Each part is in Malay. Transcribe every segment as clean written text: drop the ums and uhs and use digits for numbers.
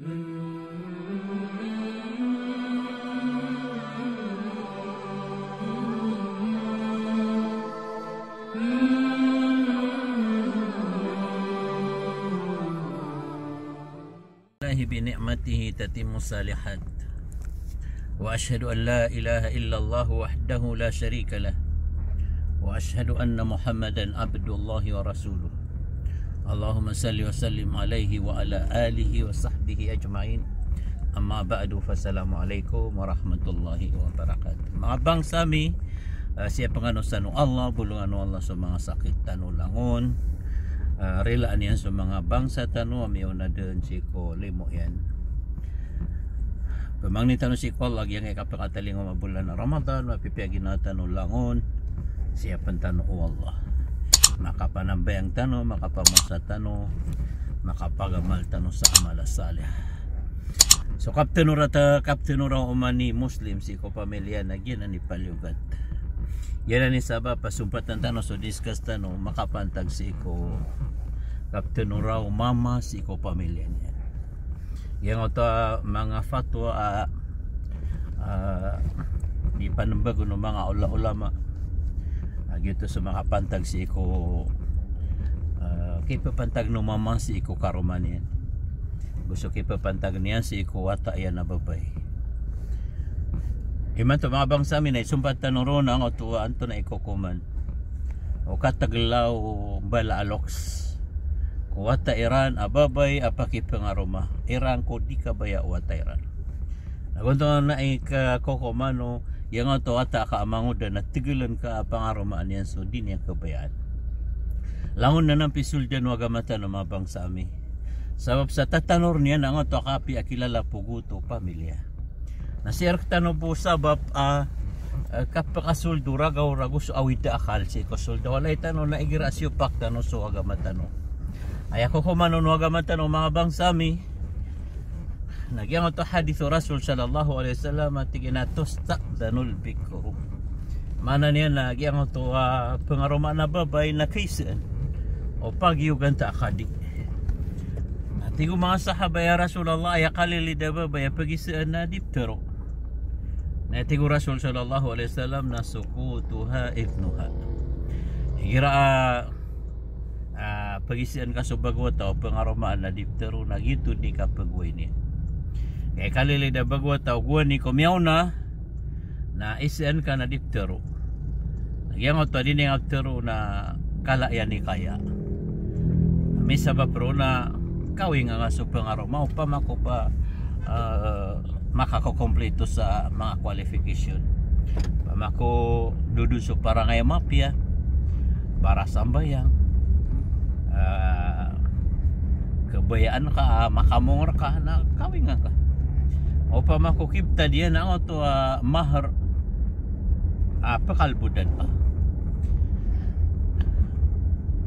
بنعمته تتم الصالحات وأشهد أن لا إله إلا الله وحده لا شريك له وأشهد أن محمدا عبد الله ورسوله اللهم صل وسلم عليه وعلى آله وصحبه أجمعين أما بعد فالسلام عليكم warahmatullahi wabarakatuh. Mga bangsa mi siya panganusan Allah bulungan Allah sa mga sakit tanulangon relaan yan sa mga bangsa tanu amiyaw na din si ko limo yan pamangni tanu si ko lagi yang kapakataling mabulan na Ramadan mapipiyagin na tanulangon siya pantanu Allah makapanambay ang tanu makapamusa tanu makapagamal tanu sa amala salih. So kaptenura umani muslim si ko pamilya na gyan ni palyugat yan ni sabab pasumpatan tanu so discuss tanu makapantag si ko kaptenura mama si ko pamilya niya yang ito mga fatwa di panambago ng mga ulama gitu sa mga pantag si ko kipapantag ng mama si ko karuman yan gusto kipapantag niya si ko wata yan na babay iman to mga bangsa amin ay sumpatan ng rona ang otuwaan to na ikukuman o kataglaw bala aloks wata Iran ababay apakipangaroma Iran ko di kabaya wata Iran nagunto na ikakokomano yang to ata ka amanguda na tigilan ka pangaromaan yan so di niya kabayaan langon na ng pisul dyan wagamata ng mga bangsa ami sabab sa tatanor niya na to kapi akilala puguto pamilya nasir tano po sabab kapakasuldo ragaw ragus awita akal si kosuldo walay tano na igirasyo pak tano so wagamata no ay ako kumanunuwaga matano mga bangsa mi nagyang ito hadithu Rasul sallallahu alaihi wasallam at iginatos takdanul bikru mana niya nagyang ito pangaroma na babay na kaysan o pagyugan ta akadi at igo mga sahabay Rasulullah ay akalilida babay pagisaan na diptero na itigo Rasul sallallahu alaihi wasallam na sukutuha ibnuha higira pagisian ka sa bagwata o pangaromaan na diptero na gito ni kapagway niya kaya kalili na bagwata o guwan ni kumiyaw na isian ka na diptero nagyang ito din yung diptero na kalayan ni kaya may sabab ro na kawing nga sa pangaroma o pamako pa makakokompleto sa mga qualification pamako dudun sa parangay mapya para sambayang kabayaan ka makamor ka na kawing ka o pa makukipta diyan ang ito mahar pakalbudan pa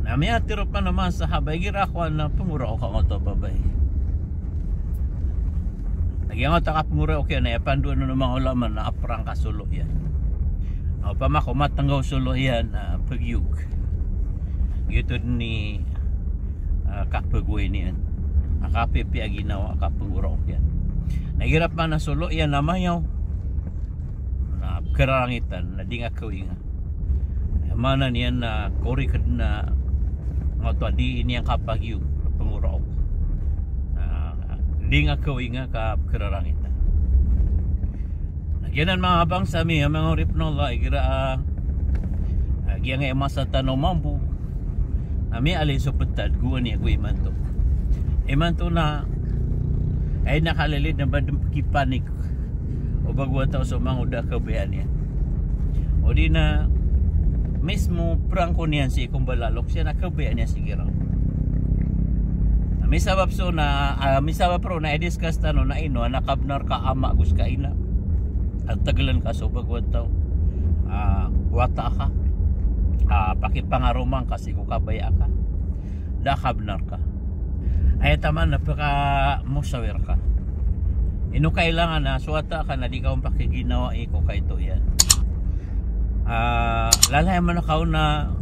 na may atiro pa naman sa habay girakwa na pangura o ka ito babay nagyang ito ka pangura o kaya na yapanduan ng mga ulaman na aprang kasulo yan o pa makumatanggaw sulo yan pagyug gitu ni kapagway niyan akapipi aginawa kapangurok yan nagirap man na sulo yan namayaw na karangitan na di nga kawinga mana niyan na korikad na nga to di iniyang kapagyo pangurok di nga kawinga kapkarangitan nagyanan mga bangsa mi mga ripnola igira agyang emasa tanong mambu ami alin so petad guwan niya ko iman to na ay nakalilid na badong kipanik o bagwa tao so mga uda kabayaan niya o di na mismo prangko niyan si ikong balalok siya nakabayaan niya sigiraw may sabab so na may sabab pro na i-discuss tano na ino nakabnar ka ama gus ka ina at tagalan ka so bagwa tao wata ka pakipangarumang kasi kung kabaya ka dakabnar ka ay taman napaka musawir ka ino kailangan na suwata ka na di ka pakiginawa ko kaito yan lalay man ako na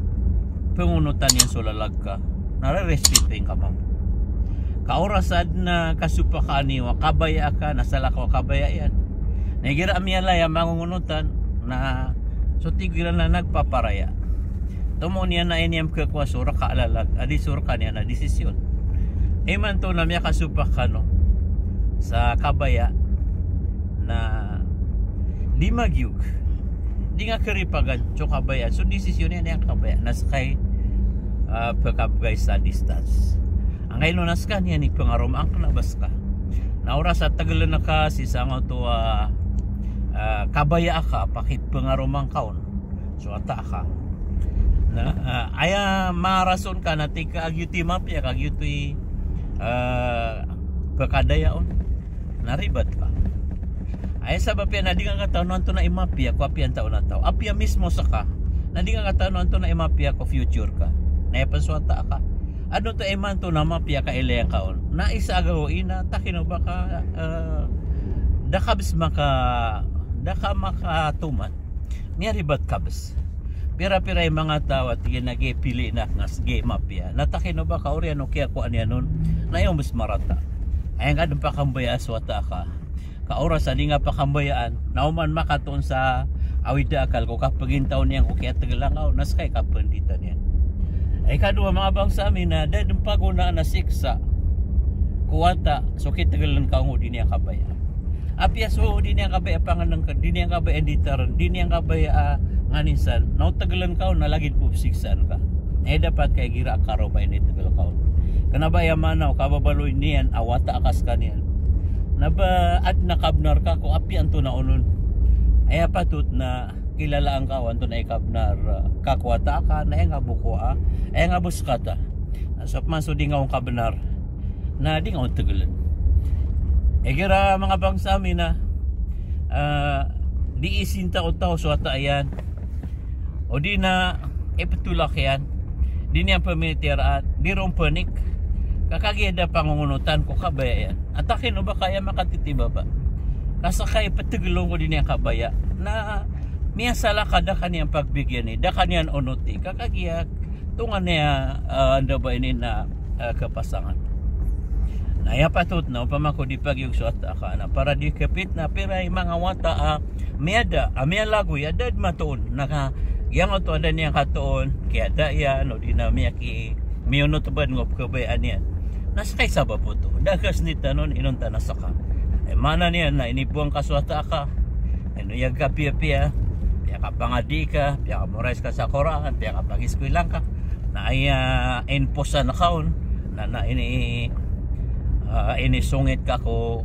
pangunutan yan sulalag ka nare-respeto ka mo kaorasad na kasupakani wa kabaya ka nasala ko kabaya yan nagira amiyala ya mangungunutan na so tigiran na nagpaparaya tumo niya na inyam kakwa sura kaalalag adi sura kanya na desisyon iman to na miya kasupakano sa kabaya na di magyug di nga karipagan so kabaya so desisyon niya na yung kabaya nasakay pagkabgay sa distance ang ngayon nas ka niya ni pangarom ang kanabas ka na oras at tagalan na ka si sango to kabaya ka pakit pangarom ang kaon so ata ka na aya marason ka na tika agyuti mapya kagyuti pagkadayaon naribat ka ay sabab yan na di nga katawnuan to na imapya ko apyan taon na tao apya mismo sa ka na di nga katawnuan to na imapya ko future ka na ipaswata ka ano to iman to na mapya ka ilayang kaon na isa agawin na takino baka dakabs daka makatuman miyaribat kabs pira-pira yung mga tao at ginagipili na ngas gay mapya natakino baka oriano kaya ko anya nun na yung mas marata ay nga doon pa kambaya aswata ka kaoras ani nga pa kambayaan nauman makatuon sa awida akal ko kapagintaw niyan ko kaya tagalangaw nas kay kapanditan yan ay kadua mga bang sa amin na dahil paguna na siksa kuwata so kitagalan ka mo din niya kabaya apya so din niya kabaya panganang ka din niya kabaya editaran din niya kabaya nganisan nautagalan ka na lagid po siksaan ka ay dapat kay gira karo pa ini tagal ka kanabaya manaw kababaloy niyan awata akas ka niyan naba at nakabnar ka ko apyan to na unon ay patut na kilala ang kawan to na ikabnar kakwata ka na nga buko ay nga buskata so maso di nga ang kabnar na di nga ang tagalan gira mga bang sa amin na di isinta o tao so ata ayan o di na ipatulak yan di niya pamilitiraan di ron panik kakagiyada pangungunutan ko kabaya yan atakin o ba kaya makatitiba ba kasakay patagulong ko din niya kabaya na miya sala kada kaniyang pagbigyan ni da kaniyang onuti kakagiyak tungan niya anda ba ini na kapasangan na ya patut na upamako di pagyug suat ka na para di kapit na piray mga wata miada miya lago ya dad matuon naka yang oto ada niyang katuon kaya da yan o di na miya ki miyunot ba ngop kabayaan yan nasakay sa po to dagas ni tanon inunta na saka ay mana niya na inibuang kaswata ka ano yung kapia-pia piya ka pangadi ka piya ka morais ka sa Quran piya ka pag-eskwela ka na ay inposa na kaon na inisungit ka ko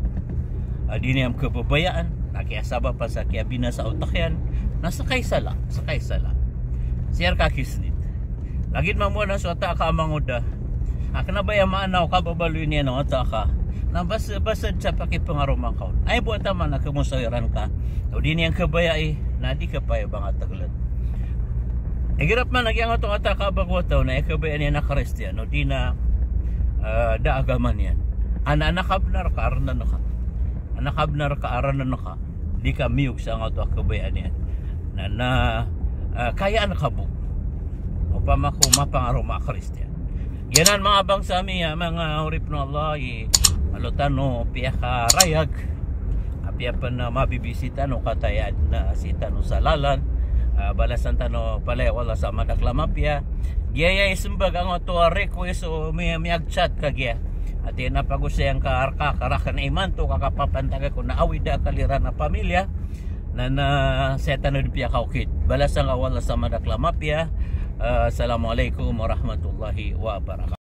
di niyang kababayaan nakiyasaba pa sa kaya binasa utak yan nasakay sala siyar ka kisnit lagit mamuha na sa ka amanguda kanabaya maanaw kababaloy niya ng utak ka na basad sa pakipangarumang kaon ay buhat naman na kumusawiran ka o di niyang kabaya na di ka pa yung mga taglan girap man nagyang itong ataka bagwataw na kabaya niya na Kristiyan o di na daagaman yan nakabnar ka aranan ka nakabnar ka aranan ka di ka miyog sa nga ito kabaya niya na kayaan ka bu o pamako mapangarumang Kristiyan yanan mga bang sa amin mga urip no Allah alutan no piya ka rayag piya pa na mabibisita no katayad na sita no salalan balasan tano palay wala sa madaklamapya giyaya isimbag ang ito request o miyag chat kagya at yan napagusayang ka arka karakan iman to kakapapantaga ko na awida kaliran na pamilya na seta no piya kaukit balasan wala sa madaklamapya assalamualaikum warahmatullahi wabarakatuh.